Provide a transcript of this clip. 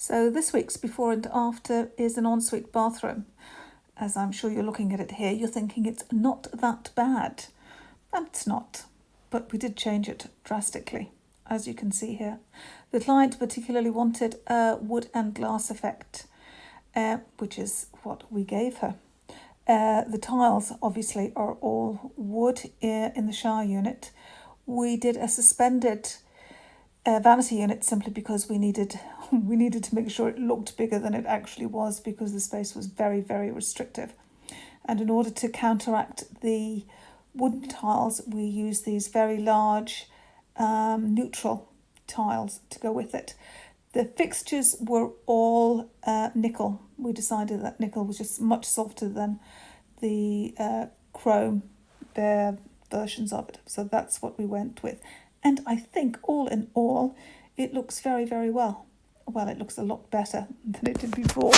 So this week's before and after is an ensuite bathroom. As I'm sure you're looking at it here, you're thinking it's not that bad. And it's not, but we did change it drastically, as you can see here. The client particularly wanted a wood and glass effect, which is what we gave her. The tiles obviously are all wood in the shower unit. We did a suspended vanity unit simply because we needed to make sure it looked bigger than it actually was, because the space was very, very restrictive. And in order to counteract the wooden tiles, we used these very large neutral tiles to go with it. The fixtures were all nickel. We decided that nickel was just much softer than the chrome, their versions of it. So that's what we went with. And I think all in all, it looks very, very well. Well, it looks a lot better than it did before.